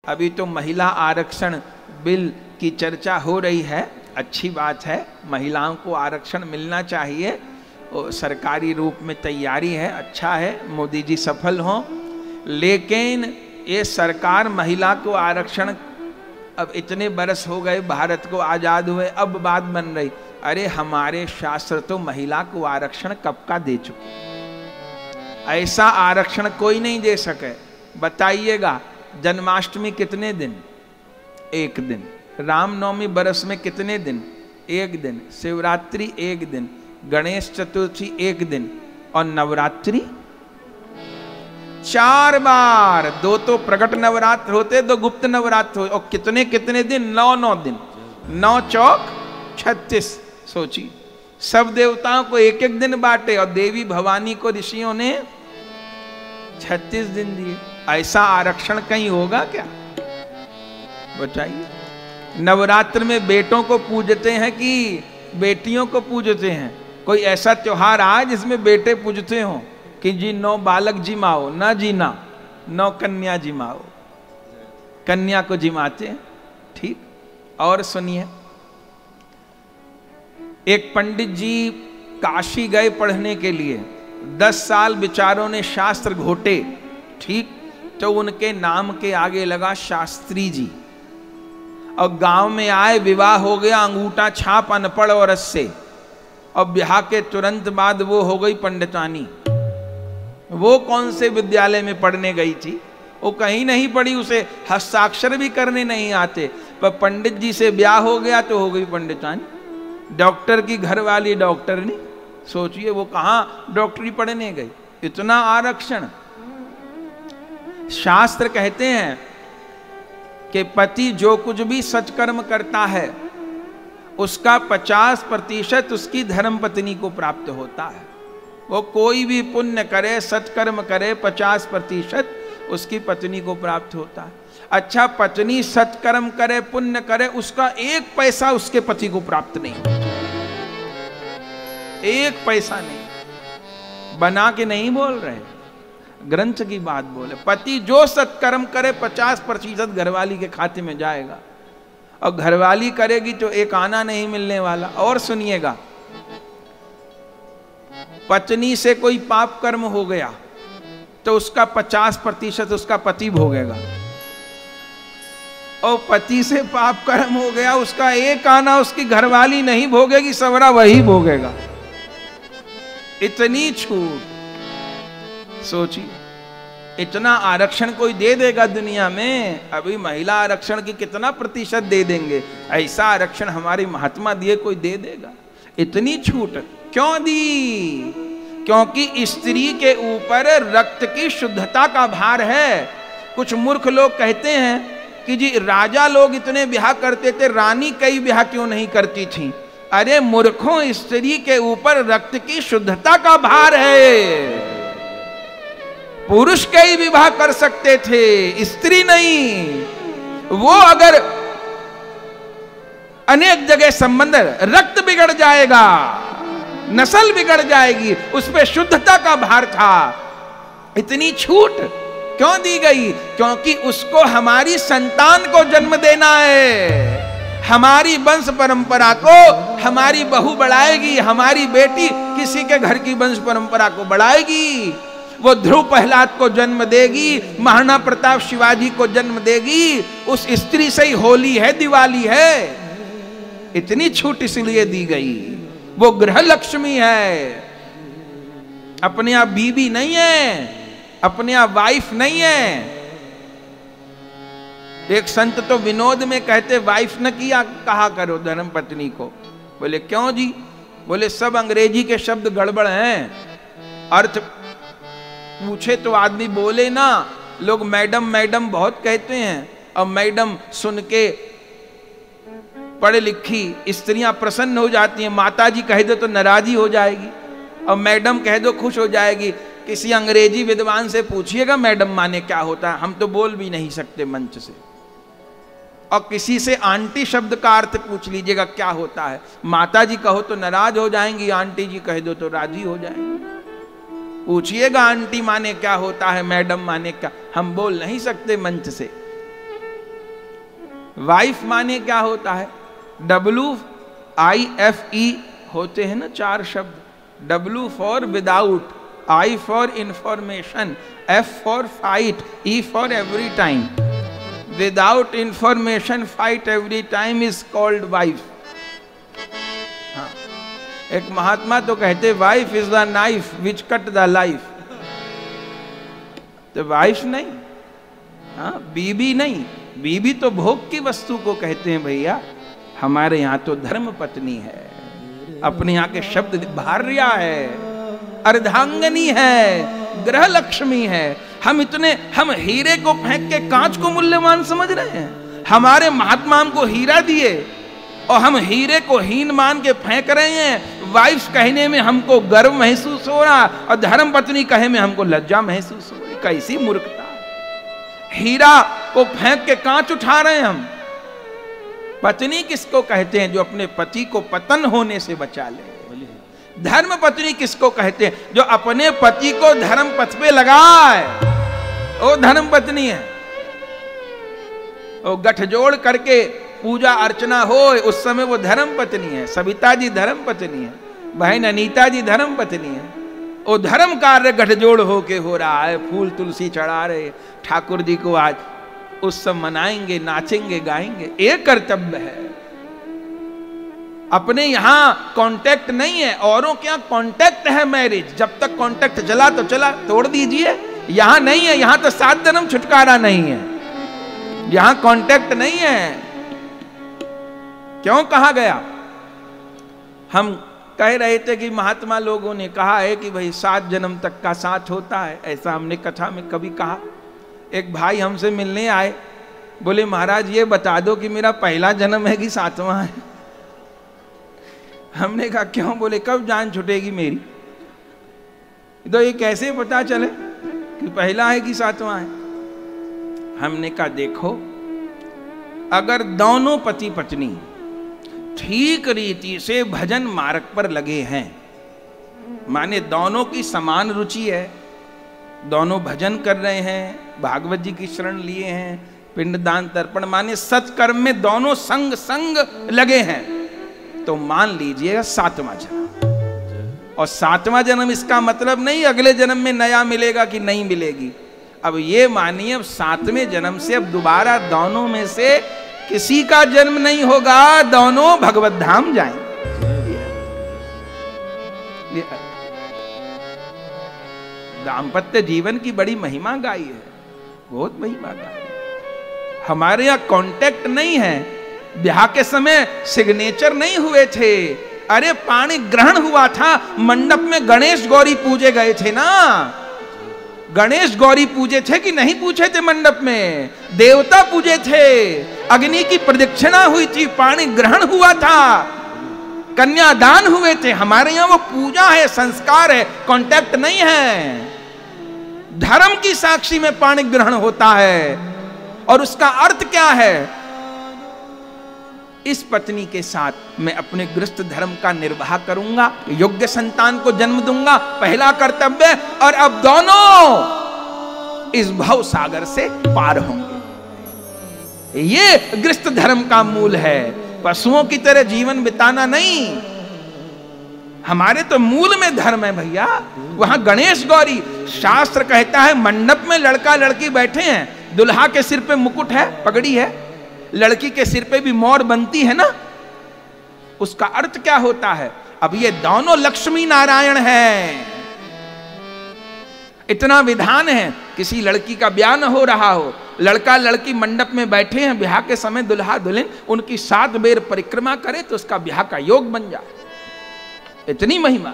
अभी तो महिला आरक्षण बिल की चर्चा हो रही है, अच्छी बात है, महिलाओं को आरक्षण मिलना चाहिए, और सरकारी रूप में तैयारी है, अच्छा है, मोदी जी सफल हों। लेकिन ये सरकार महिला को आरक्षण, अब इतने बरस हो गए भारत को आजाद हुए, अब बात बन रही, अरे हमारे शास्त्र तो महिला को आरक्षण कब का दे चुके, ऐसा आरक्षण कोई नहीं दे सके। बताइएगा, जन्माष्टमी कितने दिन? एक दिन। रामनवमी बरस में कितने दिन? एक दिन। शिवरात्रि एक दिन, गणेश चतुर्थी एक दिन, और नवरात्रि 4 बार। 2 तो प्रकट नवरात्र होते, 2 गुप्त नवरात्र होते, और कितने कितने दिन? 9 दिन। 9 चौक 36। सोचिए, सब देवताओं को एक एक दिन बांटे, और देवी भवानी को ऋषियों ने 36 दिन दिए। ऐसा आरक्षण कहीं होगा क्या? बताइए। नवरात्र में बेटों को पूजते हैं कि बेटियों को पूजते हैं? कोई ऐसा त्योहार आए जिसमें बेटे पूजते हों कि जी 9 बालक जिमाओ? ना जी ना, 9 कन्या जिमाओ, कन्या को जिमाते हैं। ठीक। और सुनिए, एक पंडित जी काशी गए पढ़ने के लिए, 10 साल बेचारों ने शास्त्र घोटे। ठीक। तो उनके नाम के आगे लगा शास्त्री जी, और गांव में आए, विवाह हो गया, अंगूठा छाप अनपढ़ औरत से, और ब्याह के तुरंत बाद वो हो गई पंडितानी। वो कौन से विद्यालय में पढ़ने गई थी? वो कहीं नहीं पढ़ी, उसे हस्ताक्षर भी करने नहीं आते, पर पंडित जी से ब्याह हो गया तो हो गई पंडितानी। डॉक्टर की घरवाली डॉक्टरनी, सोचिए वो कहां डॉक्टरी पढ़ने गई। इतना आरक्षण। शास्त्र कहते हैं कि पति जो कुछ भी सत्कर्म करता है उसका 50% उसकी धर्मपत्नी को प्राप्त होता है। वो कोई भी पुण्य करे, सत्कर्म करे, 50% उसकी पत्नी को प्राप्त होता है। अच्छा, पत्नी सत्कर्म करे, पुण्य करे, उसका 1 पैसा उसके पति को प्राप्त नहीं, 1 पैसा नहीं। बना के नहीं बोल रहे, ग्रंथ की बात बोले। पति जो सत्कर्म करे 50% घरवाली के खाते में जाएगा, और घरवाली करेगी तो 1 आना नहीं मिलने वाला। और सुनिएगा, पत्नी से कोई पाप कर्म हो गया तो उसका 50% उसका पति भोगेगा, और पति से पाप कर्म हो गया, उसका 1 आना उसकी घरवाली नहीं भोगेगी, सवरा वही भोगेगा। इतनी छूट। सोचिए, इतना आरक्षण कोई दे देगा दुनिया में? अभी महिला आरक्षण की कितना प्रतिशत दे देंगे? ऐसा आरक्षण हमारे महात्मा दिए कोई दे देगा? इतनी छूट क्यों दी? क्योंकि स्त्री के ऊपर रक्त की शुद्धता का भार है। कुछ मूर्ख लोग कहते हैं कि जी राजा लोग इतने ब्याह करते थे, रानी कई ब्याह क्यों नहीं करती थी? अरे मूर्खों, स्त्री के ऊपर रक्त की शुद्धता का भार है। पुरुष कई विवाह कर सकते थे, स्त्री नहीं। वो अगर अनेक जगह संबंध, रक्त बिगड़ जाएगा, नस्ल बिगड़ जाएगी, उस पे शुद्धता का भार था। इतनी छूट क्यों दी गई? क्योंकि उसको हमारी संतान को जन्म देना है, हमारी वंश परंपरा को हमारी बहू बढ़ाएगी, हमारी बेटी किसी के घर की वंश परंपरा को बढ़ाएगी। वो ध्रुव प्रहलाद को जन्म देगी, महाराणा प्रताप शिवाजी को जन्म देगी। उस स्त्री से ही होली है, दिवाली है। इतनी छूट इसलिए दी गई। वो गृह लक्ष्मी है, अपने आप बीबी नहीं है, अपने आप वाइफ नहीं है। एक संत तो विनोद में कहते, वाइफ न किया कहा करो धर्म पत्नी को। बोले क्यों जी? बोले सब अंग्रेजी के शब्द गड़बड़ हैं, अर्थ पूछे तो आदमी बोले ना। लोग मैडम मैडम बहुत कहते हैं, और मैडम सुन के पढ़े लिखी स्त्रियां प्रसन्न हो जाती हैं। माता जी कह दो तो नाराजी हो जाएगी, और मैडम कह दो खुश हो जाएगी। किसी अंग्रेजी विद्वान से पूछिएगा मैडम माने क्या होता है, हम तो बोल भी नहीं सकते मंच से। और किसी से आंटी शब्द का अर्थ पूछ लीजिएगा क्या होता है, माता जी कहो तो नाराज हो जाएंगी, आंटी जी कह दो तो राजी हो जाएंगी। पूछिएगा आंटी माने क्या होता है, मैडम माने क्या, हम बोल नहीं सकते मंच से। वाइफ माने क्या होता है? WIFE होते हैं ना 4 शब्द। W for without, I for information, F for fight, E for every time. Without information fight every time is called wife. हाँ, एक महात्मा तो कहते wife is the knife which cut the life. तो वाइफ नहीं, हाँ बीबी नहीं, बीबी तो भोग की वस्तु को कहते हैं भैया। हमारे यहाँ तो धर्म पत्नी है, अपने यहाँ के शब्द भार्या है, अर्धांगनी है, ग्रह लक्ष्मी है। हम हीरे को फेंक के कांच को मूल्यवान समझ रहे हैं। हमारे महात्मा हमको हीरा दिए और हम हीरे को हीन मान के फेंक रहे हैं। वाइफ कहने में हमको गर्व महसूस हो रहा और धर्म पत्नी कहे में हमको लज्जा महसूस हो रही। कैसी मूर्खता! हीरा को फेंक के कांच उठा रहे हैं हम। पत्नी किसको कहते हैं? जो अपने पति को पतन होने से बचा ले। धर्म पत्नी किसको कहते हैं? जो अपने पति को धर्म पथ पे लगाए, वो धर्म पत्नी है। वो गठजोड़ करके पूजा अर्चना हो, उस समय वो धर्म पत्नी है। सविता जी धर्म पत्नी है, बहन अनीता जी धर्म पत्नी है। वो धर्म कार्य गठजोड़ होके हो रहा है। फूल तुलसी चढ़ा रहे ठाकुर जी को, आज उत्सव मनाएंगे, नाचेंगे, गाएंगे। एक कर्तव्य है। अपने यहां कांटेक्ट नहीं है, औरों के यहां कांटेक्ट है मैरिज। जब तक कांटेक्ट चला तो चला, तोड़ दीजिए। यहां नहीं है, यहां तो 7 जन्म छुटकारा नहीं है। यहां कांटेक्ट नहीं है। क्यों कहा गया? हम कह रहे थे कि महात्मा लोगों ने कहा है कि भाई 7 जन्म तक का साथ होता है। ऐसा हमने कथा में कभी कहा। एक भाई हमसे मिलने आए, बोले महाराज ये बता दो कि मेरा पहला जन्म है कि 7वां है। हमने कहा क्यों? बोले कब जान छूटेगी मेरी? तो ये कैसे पता चले कि पहला है कि 7वां है? हमने कहा देखो, अगर दोनों पति पत्नी ठीक रीति से भजन मार्ग पर लगे हैं, माने दोनों की समान रुचि है, दोनों भजन कर रहे हैं, भागवत जी की शरण लिए हैं, पिंडदान तर्पण माने सत्कर्म में दोनों संग संग लगे हैं, तो मान लीजिएगा 7वां जन्म। और 7वां जन्म इसका मतलब नहीं अगले जन्म में नया मिलेगा कि नहीं मिलेगी। अब ये मानिए, अब 7वें जन्म से अब दोबारा दोनों में से किसी का जन्म नहीं होगा, दोनों भगवत धाम जाएंगे। दाम्पत्य जीवन की बड़ी महिमा गाई है, बहुत महिमा गाई है। हमारे यहां कांटेक्ट नहीं है। ब्याह के समय सिग्नेचर नहीं हुए थे। अरे पाणी ग्रहण हुआ था, मंडप में गणेश गौरी पूजे गए थे ना। गणेश गौरी पूजे थे कि नहीं पूछे थे? मंडप में देवता पूजे थे, अग्नि की प्रदक्षिणा हुई थी, पाणी ग्रहण हुआ था, कन्यादान हुए थे। हमारे यहां वो पूजा है, संस्कार है, कांटेक्ट नहीं है। धर्म की साक्षी में पाणी ग्रहण होता है। और उसका अर्थ क्या है? इस पत्नी के साथ मैं अपने गृहस्थ धर्म का निर्वाह करूंगा, योग्य संतान को जन्म दूंगा, पहला कर्तव्य। और अब दोनों इस भव सागर से पार होंगे। ये गृहस्थ धर्म का मूल है। पशुओं की तरह जीवन बिताना नहीं। हमारे तो मूल में धर्म है भैया। वहां गणेश गौरी, शास्त्र कहता है मंडप में लड़का लड़की बैठे हैं, दुल्हा के सिर पे मुकुट है, पगड़ी है, लड़की के सिर पे भी मोर बनती है ना। उसका अर्थ क्या होता है? अब ये दोनों लक्ष्मी नारायण हैं। इतना विधान है। किसी लड़की का ब्याह न हो रहा हो, लड़का लड़की मंडप में बैठे हैं, ब्याह के समय दुल्हा दुल्हन उनकी 7 बेर परिक्रमा करे तो उसका ब्याह का योग बन जाए। इतनी महिमा।